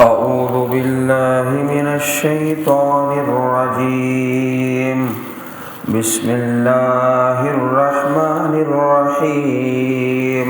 أعوذ بالله من الشيطان الرجيم بسم الله الرحمن الرحيم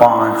5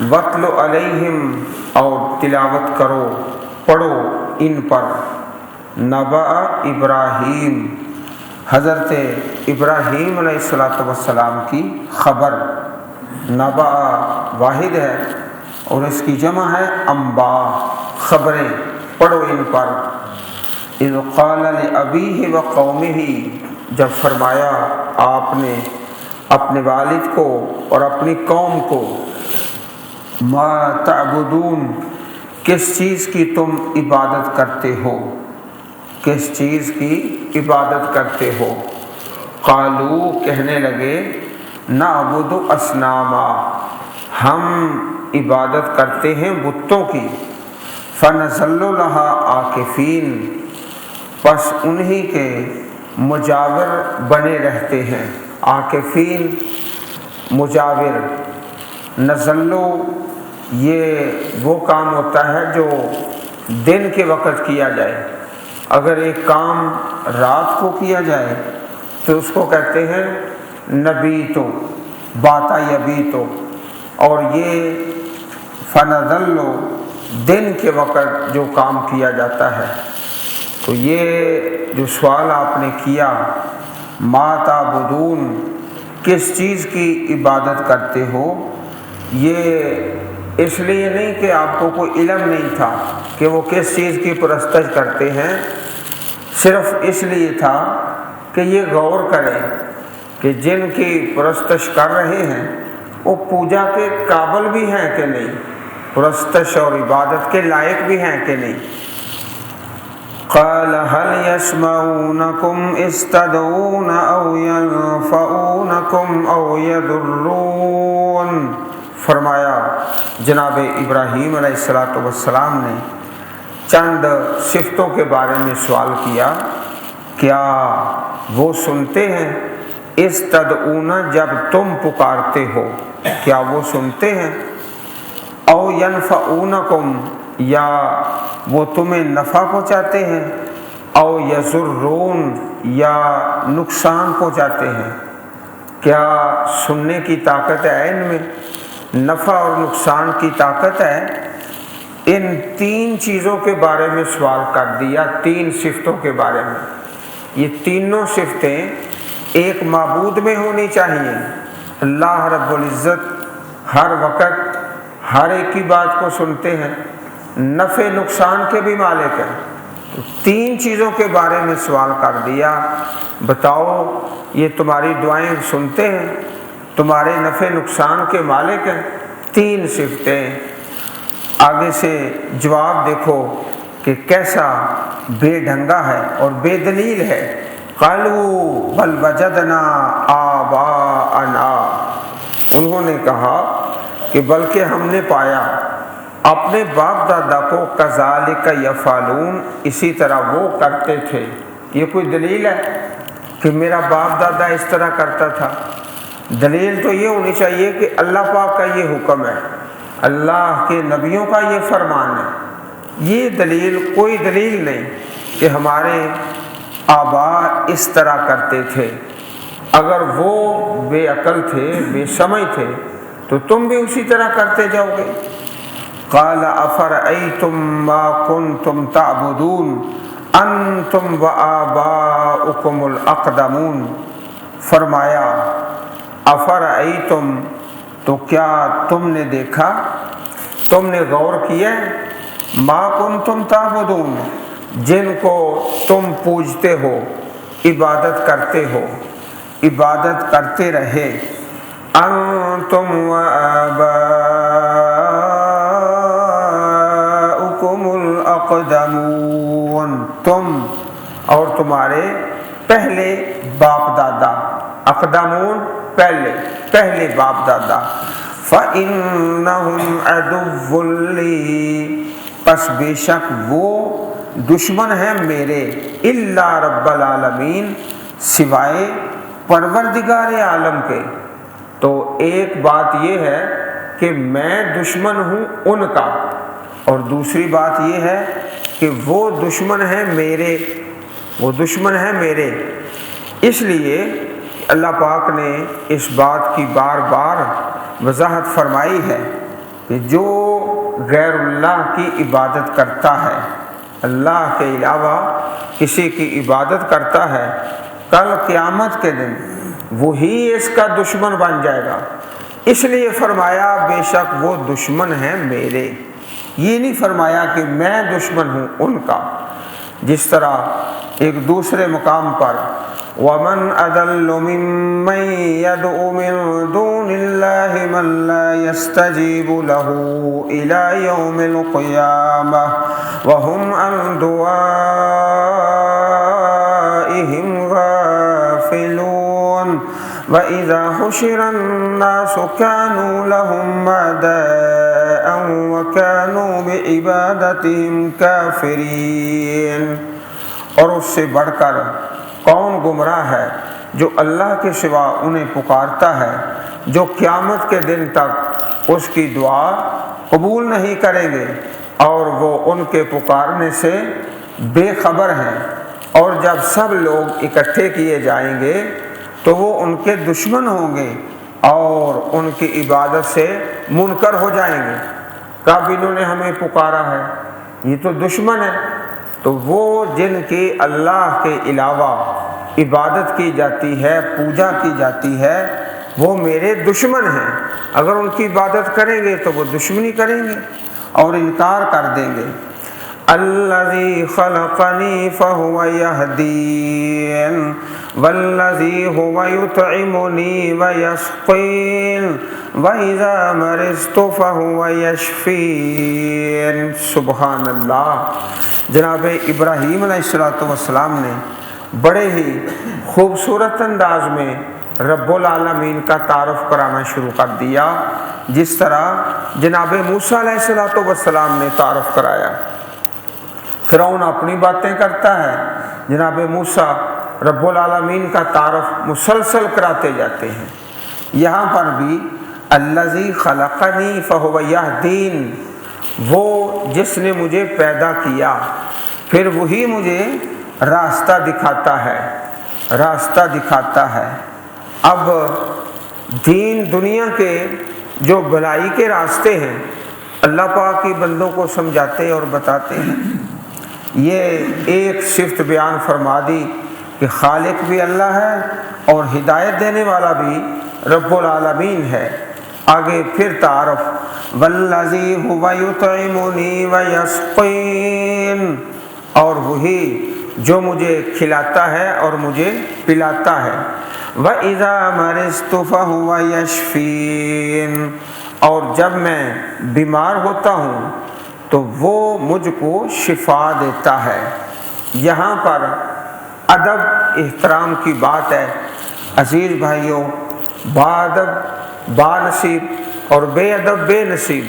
وَاتْلُ عَلَيْهِمْ اور تلاوت کرو پڑھو ان پر نبأ ابراہیم حضرت ابراہیم علیہ السلام کی خبر۔ نبأ واحد ہے اور اس کی جمع ہے انباء، خبریں، پڑھو ان پر۔ اذ قال لأبیہ وقومہ جب فرمایا آپ نے اپنے والد کو اور اپنی قوم کو، ما تعبدون کس چیز کی تم عبادت کرتے ہو، کس چیز کی عبادت کرتے ہو۔ قالو کہنے لگے نعبد اصناما ہم عبادت کرتے ہیں بتوں کی، فنظل لہا عاکفین پس انہی کے مجاور بنے رہتے ہیں۔ عاکفین مجاور، نزلو یہ وہ کام ہوتا ہے جو دن کے وقت کیا جائے، اگر ایک کام رات کو کیا جائے تو اس کو کہتے ہیں نبیتو، باتا یبیتو، اور یہ فنظلو دن کے وقت جو کام کیا جاتا ہے۔ تو یہ جو سوال آپ نے کیا ما تعبدون کس چیز کی عبادت کرتے ہو، یہ اس لیے نہیں کہ آپ کو کوئی علم نہیں تھا کہ وہ کس چیز کی پرستش کرتے ہیں، صرف اس لیے تھا کہ یہ غور کریں کہ جن کی پرستش کر رہے ہیں وہ پوجا کے قابل بھی ہیں کہ نہیں، پرستش اور عبادت کے لائق بھی ہیں کہ نہیں۔ قال هل يسمعونكم إذ تدعون أو ينفعونكم أو يضرون، فرمایا جناب ابراہیم علیہ السلام نے چند صفتوں کے بارے میں سوال کیا، کیا وہ سنتے ہیں، اس تدعون جب تم پکارتے ہو کیا وہ سنتے ہیں، او ینفعونکم یا وہ تمہیں نفع پہنچاتے ہیں، او یضرون یا نقصان پہنچاتے ہیں، کیا سننے کی طاقت ہے ان میں، نفع اور نقصان کی طاقت ہے۔ ان تین چیزوں کے بارے میں سوال کر دیا، تین صفتوں کے بارے میں۔ یہ تینوں صفتیں ایک معبود میں ہونی چاہیے۔ اللہ رب العزت ہر وقت ہر ایک کی بات کو سنتے ہیں، نفع نقصان کے بھی مالک ہیں۔ تو تین چیزوں کے بارے میں سوال کر دیا، بتاؤ یہ تمہاری دعائیں سنتے ہیں، تمہارے نفع نقصان کے مالک ہیں۔ تین صفتیں، آگے سے جواب دیکھو کہ کیسا بے ڈھنگا ہے اور بے دلیل ہے۔ قالوا بل وجدنا آباءنا، انہوں نے کہا کہ بلکہ ہم نے پایا اپنے باپ دادا کو کذالک یفعلون، اسی طرح وہ کرتے تھے۔ یہ کوئی دلیل ہے کہ میرا باپ دادا اس طرح کرتا تھا؟ دلیل تو یہ ہونی چاہیے کہ اللہ پاک کا یہ حکم ہے، اللہ کے نبیوں کا یہ فرمان ہے۔ یہ دلیل کوئی دلیل نہیں کہ ہمارے آباء اس طرح کرتے تھے۔ اگر وہ بے عقل تھے، بے سمجھ تھے، تو تم بھی اسی طرح کرتے جاؤ گے۔ قال افرأیتم ما کنتم تعبدون انتم وآباؤکم الاقدمون، فرمایا افرأیتم تو کیا تم نے دیکھا، تم نے غور کیا ما کنتم تعبدون جن کو تم پوجتے ہو، عبادت کرتے ہو، عبادت کرتے رہے، انتم وآباؤکم الاقدمون، تم اور تمہارے پہلے باپ دادا، اقدمون پہلے باپ دادا، فَإِنَّهُمْ عَدُوٌّ لِّي پس بے شک وہ دشمن ہیں میرے، الا رب العالمین سوائے پروردگار عالم کے۔ تو ایک بات یہ ہے کہ میں دشمن ہوں ان کا، اور دوسری بات یہ ہے کہ وہ دشمن ہیں میرے، وہ دشمن ہیں میرے۔ اس لیے اللہ پاک نے اس بات کی بار بار وضاحت فرمائی ہے کہ جو غیر اللہ کی عبادت کرتا ہے، اللہ کے علاوہ کسی کی عبادت کرتا ہے، کل قیامت کے دن وہی اس کا دشمن بن جائے گا۔ اس لیے فرمایا بے شک وہ دشمن ہیں میرے، یہ نہیں فرمایا کہ میں دشمن ہوں ان کا۔ جس طرح ایک دوسرے مقام پر وَمَنْ أَضَلُّ مِمَّنْ يَدْعُو مِن دُونِ اللَّهِ مَن لَّا يَسْتَجِيبُ لَهُ إِلَى يَوْمِ الْقِيَامَةِ وَهُمْ عَن دُعَائِهِمْ غَافِلُونَ وَإِذَا حُشِرَ النَّاسُ كَانُوا لَهُمْ أَعْدَاءً وَكَانُوا بِعِبَادَتِهِمْ كَافِرِينَ۔ اور اس سے بڑھ کر کون گمراہ ہے جو اللہ کے سوا انہیں پکارتا ہے، جو قیامت کے دن تک اس کی دعا قبول نہیں کریں گے اور وہ ان کے پکارنے سے بے خبر ہیں، اور جب سب لوگ اکٹھے کیے جائیں گے تو وہ ان کے دشمن ہوں گے اور ان کی عبادت سے منکر ہو جائیں گے۔ کب انہوں نے ہمیں پکارا ہے، یہ تو دشمن ہے۔ تو وہ جن کی اللہ کے علاوہ عبادت کی جاتی ہے، پوجا کی جاتی ہے، وہ میرے دشمن ہیں۔ اگر ان کی عبادت کریں گے تو وہ دشمنی کریں گے اور انکار کر دیں گے۔ الذی خلقنی فہو یہدین والذی هو یطعمنی ویسقین وَإِذَا مَرِضْتُ فَهُوَ يَشْفِينِ۔ سبحان اللہ۔ جناب ابراہیم علیہ السلام نے بڑے ہی خوبصورت انداز میں رب العالمین کا تعارف کرانا شروع کر دیا، جس طرح جناب موسیٰ علیہ السلام نے تعارف کرایا۔ فرعون اپنی باتیں کرتا ہے، جناب موسیٰ رب العالمین کا تعارف مسلسل کراتے جاتے ہیں۔ یہاں پر بھی الذی خلقنی فہو یہدین، وہ جس نے مجھے پیدا کیا پھر وہی مجھے راستہ دکھاتا ہے۔ اب دین دنیا کے جو بھلائی کے راستے ہیں اللہ پاک کی بندوں کو سمجھاتے اور بتاتے ہیں۔ یہ ایک صفت بیان فرما دی کہ خالق بھی اللہ ہے اور ہدایت دینے والا بھی رب العالمین ہے۔ آگے پھر تعارف والذی هو یطعمنی ویسقین، اور وہی جو مجھے کھلاتا ہے اور مجھے پلاتا ہے۔ وَإِذَا مَرِضْتُ فَهُوَ یشفین، اور جب میں بیمار ہوتا ہوں تو وہ مجھ کو شفا دیتا ہے۔ یہاں پر ادب احترام کی بات ہے۔ عزیز بھائیوں، باادب با نصیب اور بے ادب بے نصیب۔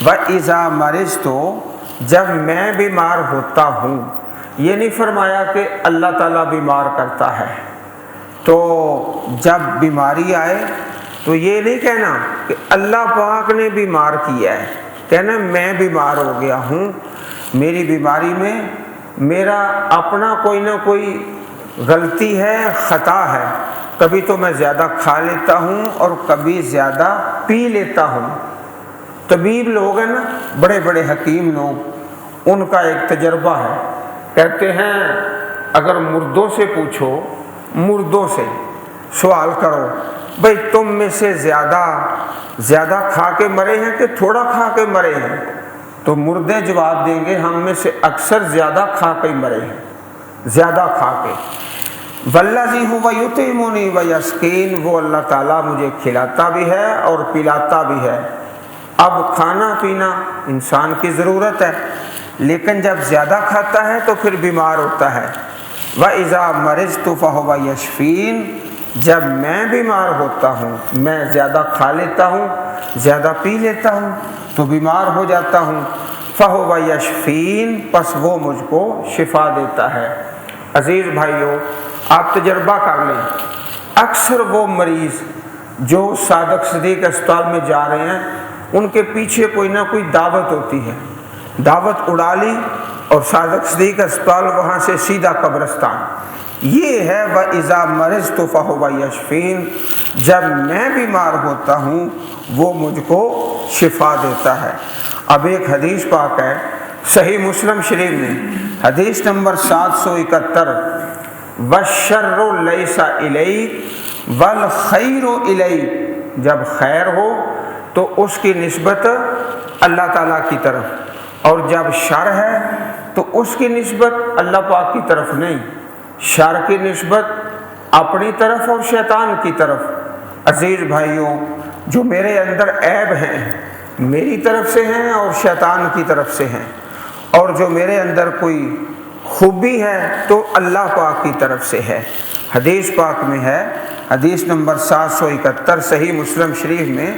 وَإِذَا مَرِضْتُ، جب میں بیمار ہوتا ہوں، یہ نہیں فرمایا کہ اللہ تعالیٰ بیمار کرتا ہے۔ تو جب بیماری آئے تو یہ نہیں کہنا کہ اللہ پاک نے بیمار کیا ہے، کہنا میں بیمار ہو گیا ہوں، میری بیماری میں میرا اپنا کوئی نہ کوئی غلطی ہے، خطا ہے۔ کبھی تو میں زیادہ کھا لیتا ہوں اور کبھی زیادہ پی لیتا ہوں۔ طبیب لوگ ہیں نا، بڑے بڑے حکیم لوگ، ان کا ایک تجربہ ہے۔ کہتے ہیں اگر مردوں سے پوچھو، مردوں سے سوال کرو بھئی تم میں سے زیادہ کھا کے مرے ہیں کہ تھوڑا کھا کے مرے ہیں، تو مردے جواب دیں گے ہم میں سے اکثر زیادہ کھا کے مرے ہیں، زیادہ کھا کے۔ والذی هو یطعمنی ویسقین، وہ اللہ تعالیٰ مجھے کھلاتا بھی ہے اور پلاتا بھی ہے۔ اب کھانا پینا انسان کی ضرورت ہے، لیکن جب زیادہ کھاتا ہے تو پھر بیمار ہوتا ہے۔ وَإِذَا مَرِضْتُ فَهُوَ یشفین، جب میں بیمار ہوتا ہوں، میں زیادہ کھا لیتا ہوں، زیادہ پی لیتا ہوں تو بیمار ہو جاتا ہوں۔ فَهُوَ یشفین، پس وہ مجھ کو شفا دیتا ہے۔ عزیز بھائیوں، آپ تجربہ کر لیں، اکثر وہ مریض جو صادق صدیق اسپتال میں جا رہے ہیں، ان کے پیچھے کوئی نہ کوئی دعوت ہوتی ہے، دعوت اڑا لی اور صادق صدیق اسپتال وہاں سے سیدھا قبرستان۔ یہ ہے وَإِذَا مَرِضْتُ فَهُوَ یشفین، جب میں بیمار ہوتا ہوں وہ مجھ کو شفا دیتا ہے۔ اب ایک حدیث پاک ہے صحیح مسلم شریف میں، حدیث نمبر 771، وَالشَّرُّ لَيْسَ إِلَيْكَ وَالْخَيْرُ إِلَيْكَ، جب خیر ہو تو اس کی نسبت اللہ تعالیٰ کی طرف، اور جب شر ہے تو اس کی نسبت اللہ پاک کی طرف نہیں، شر کی نسبت اپنی طرف اور شیطان کی طرف۔ عزیز بھائیوں، جو میرے اندر عیب ہیں میری طرف سے ہیں اور شیطان کی طرف سے ہیں، اور جو میرے اندر کوئی خوبی ہے تو اللہ پاک کی طرف سے ہے۔ حدیث پاک میں ہے، حدیث نمبر 771 صحیح مسلم شریف میں،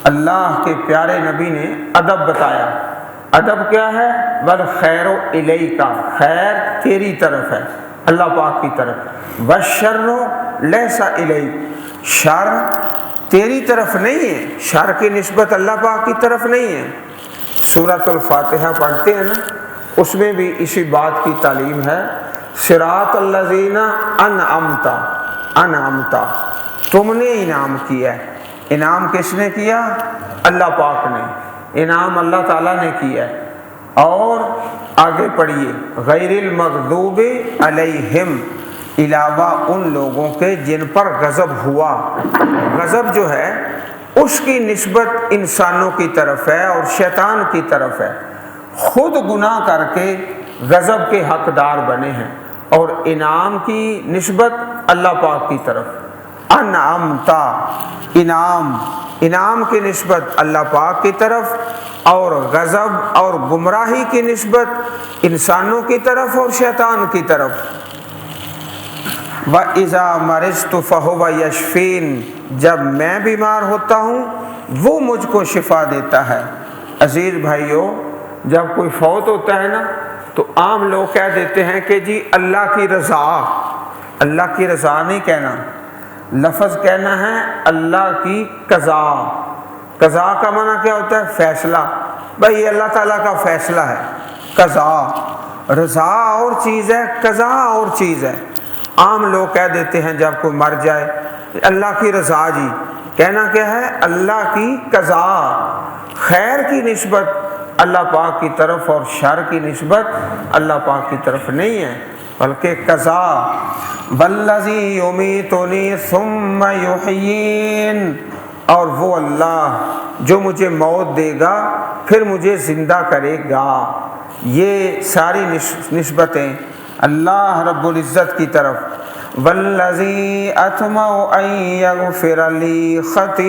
اللہ کے پیارے نبی نے ادب بتایا۔ ادب کیا ہے؟ والخیر الیک، خیر تیری طرف ہے، اللہ پاک کی طرف۔ والشر لیس الیک، شر تیری طرف نہیں ہے، شر کی نسبت اللہ پاک کی طرف نہیں ہے۔ سورۃ الفاتحہ پڑھتے ہیں نا، اس میں بھی اسی بات کی تعلیم ہے، صراط الذین انعمت، انعمت تم نے انعام کیا ہے۔ انعام کس نے کیا؟ اللہ پاک نے، انعام اللہ تعالیٰ نے کیا ہے۔ اور آگے پڑھیے، غیر المغضوب علیہم، علاوہ ان لوگوں کے جن پر غضب ہوا۔ غضب جو ہے اس کی نسبت انسانوں کی طرف ہے اور شیطان کی طرف ہے، خود گناہ کر کے غضب کے حقدار بنے ہیں، اور انعام کی نسبت اللہ پاک کی طرف۔ انعمتا، انعام، انعام کی نسبت اللہ پاک کی طرف، اور غضب اور گمراہی کی نسبت انسانوں کی طرف اور شیطان کی طرف۔ وَإِذَا مَرِضْتُ فَهُوَ يَشْفِينِ، جب میں بیمار ہوتا ہوں وہ مجھ کو شفا دیتا ہے۔ عزیز بھائیوں، جب کوئی فوت ہوتا ہے نا تو عام لوگ کہہ دیتے ہیں کہ جی اللہ کی رضا، اللہ کی رضا نہیں کہنا، لفظ کہنا ہے اللہ کی قضا۔ قضا کا معنی کیا ہوتا ہے؟ فیصلہ، بھائی اللہ تعالیٰ کا فیصلہ ہے۔ قضا، رضا اور چیز ہے، قضا اور چیز ہے۔ عام لوگ کہہ دیتے ہیں جب کوئی مر جائے اللہ کی رضا، جی کہنا کیا ہے؟ اللہ کی قضا۔ خیر کی نسبت اللہ پاک کی طرف اور شر کی نسبت اللہ پاک کی طرف نہیں ہے، بلکہ قضا۔ والذی یمیتنی ثم یحیین، اور وہ اللہ جو مجھے موت دے گا پھر مجھے زندہ کرے گا۔ یہ ساری نسبتیں اللہ رب العزت کی طرف۔ والذی اطمع ان یغفر لی خطیئتی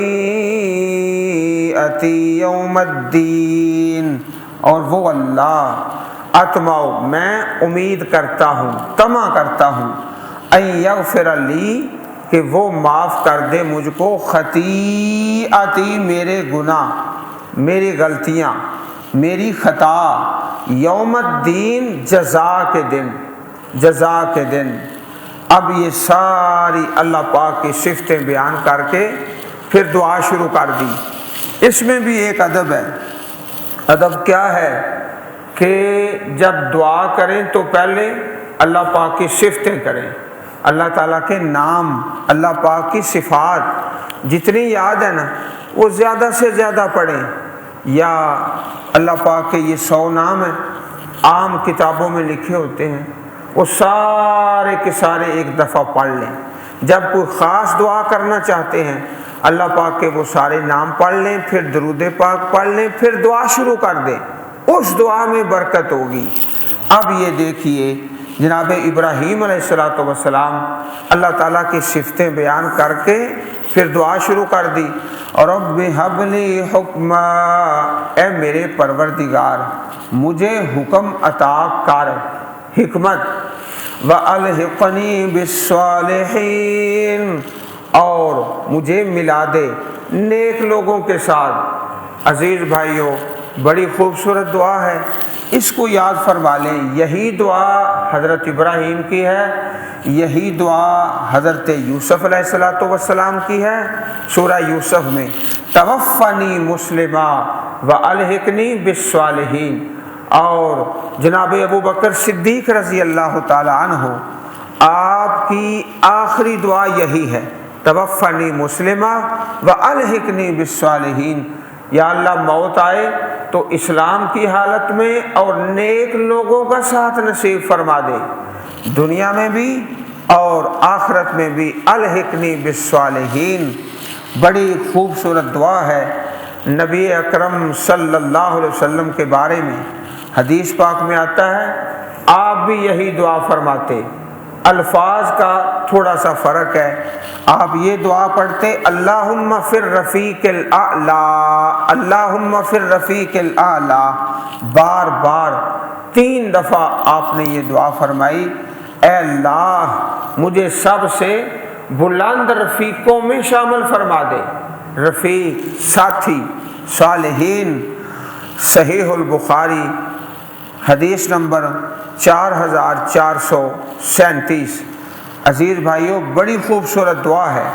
یوم الدین، اور وہ اللہ، اطمع میں امید کرتا ہوں، طمع کرتا ہوں، ان یغفر لی کہ وہ معاف کر دے مجھ کو، خطیئتی میرے گناہ، میری غلطیاں، میری خطا، یوم الدین جزا کے دن، جزا کے دن۔ اب یہ ساری اللہ پاک کی صفتیں بیان کر کے پھر دعا شروع کر دی۔ اس میں بھی ایک ادب ہے۔ ادب کیا ہے کہ جب دعا کریں تو پہلے اللہ پاک کی صفتیں کریں، اللہ تعالیٰ کے نام، اللہ پاک کی صفات جتنی یاد ہے نا وہ زیادہ سے زیادہ پڑھیں، یا اللہ پاک کے یہ 100 نام ہیں، عام کتابوں میں لکھے ہوتے ہیں، وہ سارے کے سارے ایک دفعہ پڑھ لیں۔ جب کوئی خاص دعا کرنا چاہتے ہیں اللہ پاک کے وہ سارے نام پڑھ لیں، پھر درود پاک پڑھ لیں، پھر دعا شروع کر دیں، اس دعا میں برکت ہوگی۔ اب یہ دیکھیے جناب ابراہیم علیہ السلام اللہ تعالیٰ کی صفتیں بیان کر کے پھر دعا شروع کر دی، رب ہب لی حکما، اے میرے پروردگار مجھے حکم عطا کر، حکمت، وَأَلْحِقْنِي بِالصَّالِحِينَ، اور مجھے ملا دے نیک لوگوں کے ساتھ۔ عزیز بھائیوں، بڑی خوبصورت دعا ہے، اس کو یاد فرما لیں۔ یہی دعا حضرت ابراہیم کی ہے، یہی دعا حضرت یوسف علیہ السلام کی ہے۔ سورہ یوسف میں توفنی مسلمہ والحقنی بالصالحین، اور جناب ابو بکر صدیق رضی اللہ تعالی عنہ آپ کی آخری دعا یہی ہے، توفنی مسلمہ والحقنی بالصالحین، یا اللہ موت آئے تو اسلام کی حالت میں اور نیک لوگوں کا ساتھ نصیب فرما دے، دنیا میں بھی اور آخرت میں بھی۔ الحقنی بالصالحین، بڑی خوبصورت دعا ہے۔ نبی اکرم صلی اللہ علیہ وسلم کے بارے میں حدیث پاک میں آتا ہے، آپ بھی یہی دعا فرماتے، الفاظ کا تھوڑا سا فرق ہے۔ آپ یہ دعا پڑھتے اللہم فی الرفیق الاعلی، اللہم فی الرفیق الاعلی، بار بار 3 دفعہ آپ نے یہ دعا فرمائی، اے اللہ مجھے سب سے بلند رفیقوں میں شامل فرما دے۔ رفیق، ساتھی، صالحین۔ صحیح البخاری حدیث نمبر 4437۔ عزیز بھائیوں، بڑی خوبصورت دعا ہے۔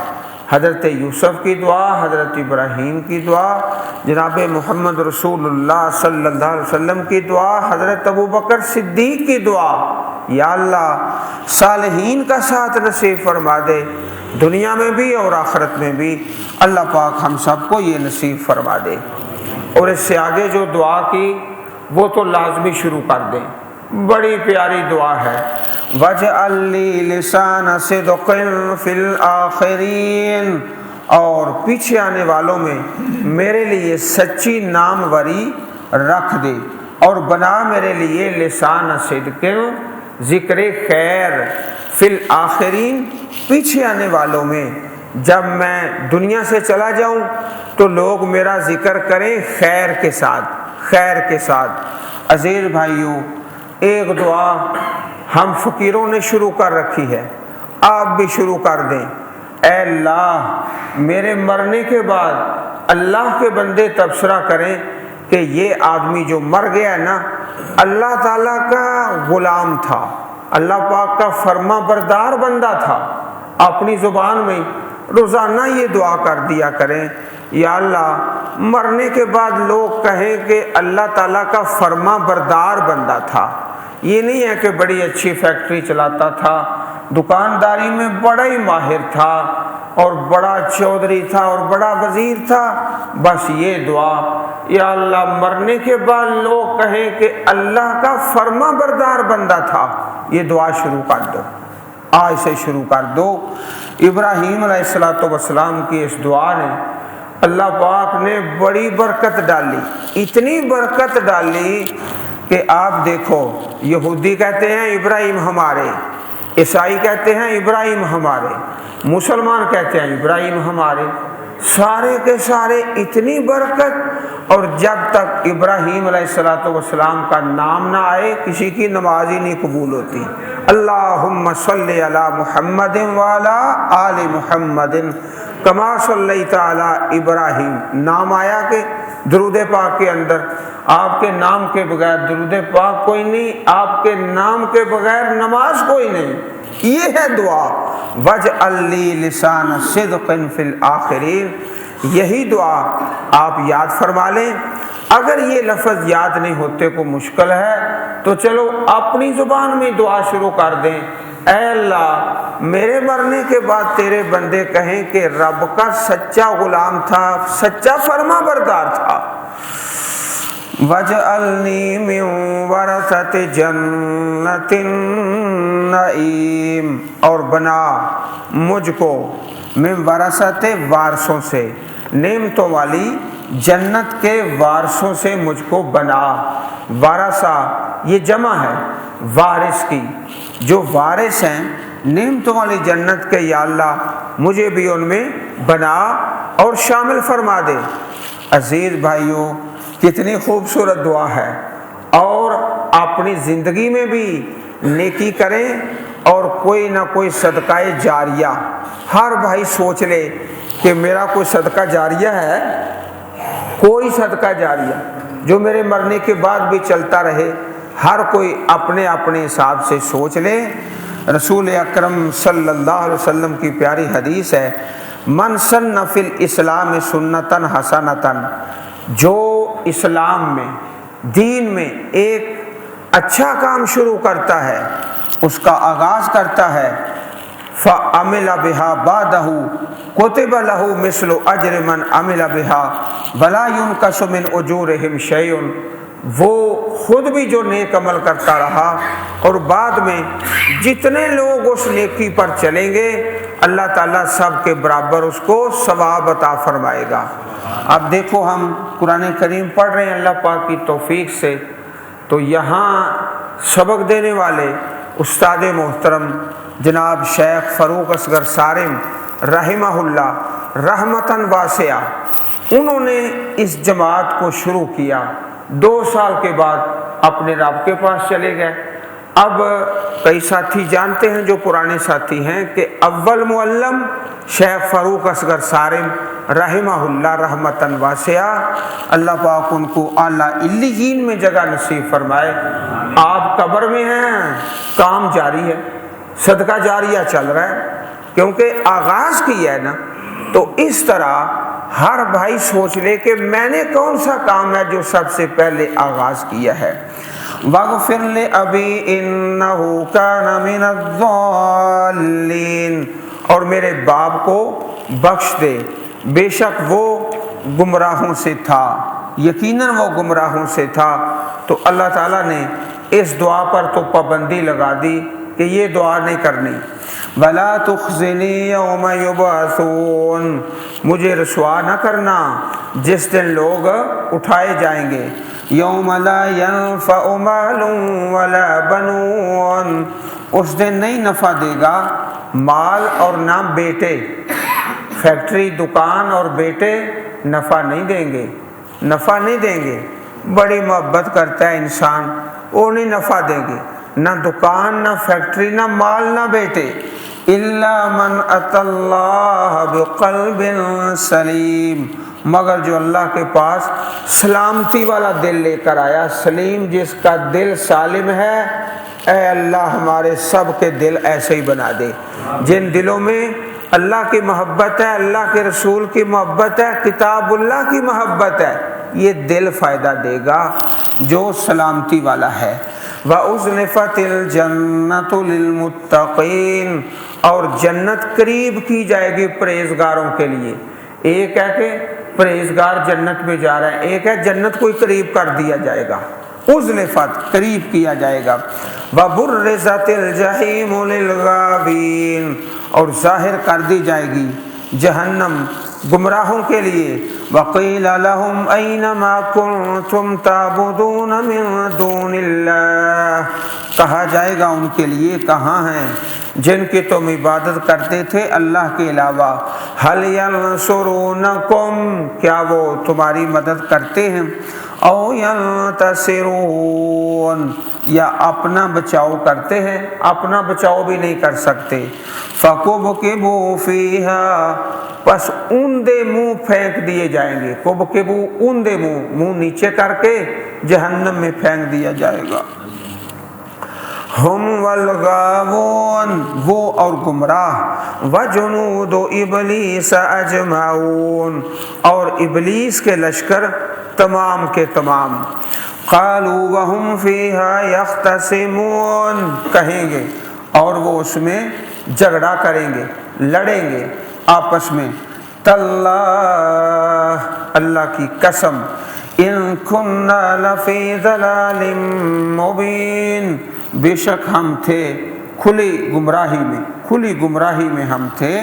حضرت یوسف کی دعا، حضرت ابراہیم کی دعا، جناب محمد رسول اللہ صلی اللہ علیہ وسلم کی دعا، حضرت ابوبکر صدیق کی دعا، یا اللہ صالحین کا ساتھ نصیب فرما دے، دنیا میں بھی اور آخرت میں بھی۔ اللہ پاک ہم سب کو یہ نصیب فرما دے۔ اور اس سے آگے جو دعا کی وہ تو لازمی شروع کر دیں، بڑی پیاری دعا ہے۔ وَاجْعَلْ لِي لِسَانَ صِدْقٍ فِي الْآخِرِينَ، اور پیچھے آنے والوں میں میرے لیے سچی ناموری رکھ دے، اور بنا میرے لیے لسان صدق، ذکر خیر، فی الآخرین، پیچھے آنے والوں میں۔ جب میں دنیا سے چلا جاؤں تو لوگ میرا ذکر کریں خیر کے ساتھ، خیر کے ساتھ۔ عزیز بھائیوں، ایک دعا ہم فقیروں نے شروع کر رکھی ہے، آپ بھی شروع کر دیں۔ اے اللہ میرے مرنے کے بعد اللہ کے بندے تبصرہ کریں کہ یہ آدمی جو مر گیا ہے نا، اللہ تعالیٰ کا غلام تھا، اللہ پاک کا فرما بردار بندہ تھا۔ اپنی زبان میں روزانہ یہ دعا کر دیا کریں، یا اللہ مرنے کے بعد لوگ کہیں کہ اللہ تعالیٰ کا فرما بردار بندہ تھا۔ یہ نہیں ہے کہ بڑی اچھی فیکٹری چلاتا تھا، دکانداری میں بڑا ہی ماہر تھا اور بڑا چودھری تھا اور بڑا وزیر تھا، بس یہ دعا، یا اللہ مرنے کے بعد لوگ کہیں کہ اللہ کا فرما بردار بندہ تھا۔ یہ دعا شروع کر دو، آج سے شروع کر دو۔ ابراہیم علیہ السلام کی اس دعا نے اللہ پاک نے بڑی برکت ڈالی، اتنی برکت ڈالی کہ آپ دیکھو، یہودی کہتے ہیں ابراہیم ہمارے، عیسائی کہتے ہیں ابراہیم ہمارے، مسلمان کہتے ہیں ابراہیم ہمارے، سارے کے سارے اتنی برکت۔ اور جب تک ابراہیم علیہ السلام کا نام نہ آئے کسی کی نماز ہی نہیں قبول ہوتی۔ اللہم صلی علی محمد وعلی آل محمد کما صلیت علی ابراہیم، نام آیا کہ درود پاک کے اندر، آپ کے نام کے بغیر درود پاک کوئی نہیں، آپ کے نام کے بغیر نماز کوئی نہیں۔ یہ ہے دعا، وَاجْعَلْ لِي لِسَانَ صِدْقٍ فِي الْآخِرِينَ۔ یہی دعا آپ یاد فرما لیں۔ اگر یہ لفظ یاد نہیں ہوتے کو مشکل ہے تو چلو اپنی زبان میں دعا شروع کر دیں، اے اللہ میرے مرنے کے بعد تیرے بندے کہیں کہ رب کا سچا غلام تھا، سچا فرما بردار تھا۔ وَاجْعَلْنِي مِنْ وَرَثَةِ جَنَّةِ النَّعِيمِ، اور بنا مجھ کو من ورثت وارثوں سے، نعمتوں والی جنت کے وارثوں سے مجھ کو بنا۔ ورثہ یہ جمع ہے وارث کی، جو وارث ہیں نعمتوں والی جنت کے، یا اللہ مجھے بھی ان میں بنا اور شامل فرما دے۔ عزیز بھائیوں، کتنی خوبصورت دعا ہے۔ اور اپنی زندگی میں بھی نیکی کریں اور کوئی نہ کوئی صدقہ جاریہ، ہر بھائی سوچ لے کہ میرا کوئی صدقہ جاریہ ہے، کوئی صدقہ جاریہ جو میرے مرنے کے بعد بھی چلتا رہے۔ ہر کوئی اپنے اپنے حساب سے سوچ لے۔ رسول اکرم صلی اللہ علیہ وسلم کی پیاری حدیث ہے، من سن فی الاسلام سنتن حسنتن، جو اسلام میں، دین میں ایک اچھا کام شروع کرتا ہے، اس کا آغاز کرتا ہے، فعمل بها بعدہ کتب لہ مثل اجر من عمل بها ولا ينقص من اجورہم شیء، وہ خود بھی جو نیک عمل کرتا رہا اور بعد میں جتنے لوگ اس نیکی پر چلیں گے اللہ تعالیٰ سب کے برابر اس کو ثواب عطا فرمائے گا۔ اب دیکھو ہم قرآن کریم پڑھ رہے ہیں اللہ پاک کی توفیق سے، تو یہاں سبق دینے والے استاد محترم جناب شیخ فاروق اصغر صارم رحمہ اللہ رحمتاً واسعہ، انہوں نے اس جماعت کو شروع کیا، 2 سال کے بعد اپنے رب کے پاس چلے گئے۔ اب کئی ساتھی جانتے ہیں جو پرانے ساتھی ہیں کہ اول معلم شیخ فاروق اصغر صارم رحمہ اللہ رحمتاً واسعہ، اللہ پاک ان کو اعلیٰ علیین میں جگہ نصیب فرمائے۔ آپ قبر میں ہیں، کام جاری ہے، صدقہ جاریہ چل رہا ہے، کیونکہ آغاز کیا ہے نا، تو اس طرح ہر بھائی سوچ لے کہ میں نے کون سا کام ہے جو سب سے پہلے آغاز کیا ہے۔ وَاغْفِرْ لِأَبِي إِنَّهُ كَانَ مِنَ الضَّالِّينَ، اور میرے باپ کو بخش دے، بے شک وہ گمراہوں سے تھا، یقیناً وہ گمراہوں سے تھا۔ تو اللہ تعالیٰ نے اس دعا پر تو پابندی لگا دی کہ یہ دعا نہیں کرنی۔ وَلَا تُخْزِنِي يَوْمَ يُبْعَثُونَ، مجھے رسوا نہ کرنا جس دن لوگ اٹھائے جائیں گے۔ یوم لا ينفع مال ولا بنون، اس دن نہیں نفع دے گا مال اور نہ بیٹے، فیکٹری دکان اور بیٹے نفع نہیں دیں گے، نفع نہیں دیں گے۔ بڑی محبت کرتا ہے انسان، وہ نہیں نفع دیں گے، نہ دکان نہ فیکٹری نہ مال نہ بیٹے۔ الا من اتى اللہ بقلب سلیم، مگر جو اللہ کے پاس سلامتی والا دل لے کر آیا، سلیم جس کا دل سالم ہے، اے اللہ ہمارے سب کے دل ایسے ہی بنا دے، جن دلوں میں اللہ کی محبت ہے، اللہ کے رسول کی محبت ہے، کتاب اللہ کی محبت ہے، یہ دل فائدہ دے گا جو سلامتی والا ہے۔ وَأُزْلِفَتِ الْجَنَّةُ لِلْمُتَّقِينَ، اور جنت قریب کی جائے گی پرہیزگاروں کے لیے۔ ایک ہے کہ پرہیزگار جنت میں جا رہے ہیں، ایک ہے جنت کو قریب کر دیا جائے گا، ازلفت قریب کیا جائے گا۔ وَبُرِّزَتِ الْجَحِيمُ لِلْغَاوِينَ، اور ظاہر کر دی جائے گی جہنم گمراہوں کے لیے۔ وَقِيلَ لَهُمْ أَيْنَ مَا كُنْتُمْ تَعْبُدُونَ مِن دُونِ اللَّهِ، کہا جائے گا ان کے لیے کہاں ہیں جن کی تم عبادت کرتے تھے اللہ کے علاوہ۔ هَلْ يَنْصُرُونَكُمْ، کیا وہ تمہاری مدد کرتے ہیں؟ او ينتصرون، یا اپنا بچاؤ کرتے ہیں؟ اپنا بچاؤ بھی نہیں کر سکتے۔ فَكُبْكِبُوا فِيهَا، پس اوندے منہ پھینک دیے جائیں گے۔ کبکبو اوندے منہ نیچے کر کے جہنم میں پھینک دیا جائے گا۔ ہم والغاوون، وہ اور گمراہ، وجنود ابلیس اجمعون، اور ابلیس کے لشکر تمام کے تمام۔ قالوا وهم فيها يختصمون، کہیں گے اور وہ اس میں جھگڑا کریں گے، لڑیں گے آپس میں۔ تاللہ، اللہ کی قسم، ان كنا لفی ضلال مبین، بے شک ہم تھے کھلی گمراہی میں ہم تھے۔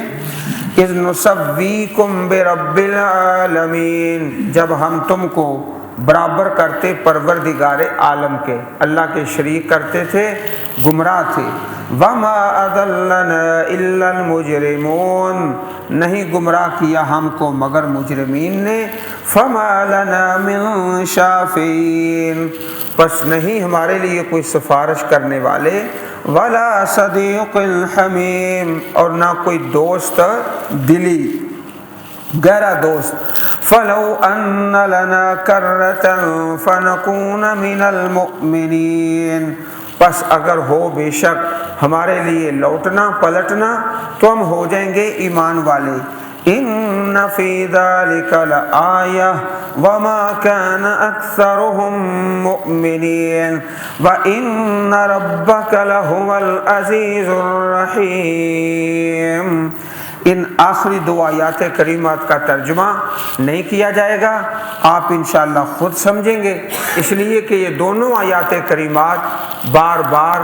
اذ نسویکم برب العالمین، جب ہم تم کو برابر کرتے پروردگار عالم کے، اللہ کے شریک کرتے تھے، گمراہ تھے۔ وما اضلنا الا المجرمون، نہیں گمراہ کیا ہم کو مگر مجرمین نے۔ فما لنا من شافعین، پس نہیں ہمارے لیے کوئی سفارش کرنے والے۔ ولا صدیق الحمیم، اور نہ کوئی دوست دلی گہرا دوست۔ فلو ان لنا کرۃ فنکون من المؤمنین، پس اگر ہو بے شک ہمارے لیے لوٹنا پلٹنا تو ہم ہو جائیں گے ایمان والے۔ ان فی ذلک لآیہ وما کان اکثرهم مؤمنین وان ربک لہو العزیز الرحیم۔ ان آخری دو آیات کریمات کا ترجمہ نہیں کیا جائے گا، آپ انشاءاللہ خود سمجھیں گے، اس لیے کہ یہ دونوں آیات کریمات بار بار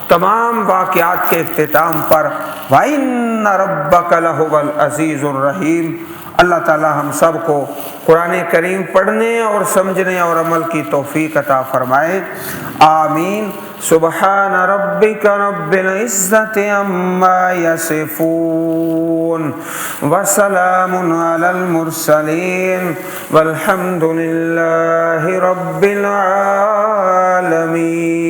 تمام واقعات کے اختتام پر وَإِنَّ رَبَّكَ لَهُوَ الْعَزِيزُ الرَّحِيمُ۔ اللہ تعالی ہم سب کو قرآن کریم پڑھنے اور سمجھنے اور عمل کی توفیق عطا فرمائے، آمین۔ سبحان ربک رب العزت عما یصفون وسلام علی المرسلین والحمد للہ رب العالمین۔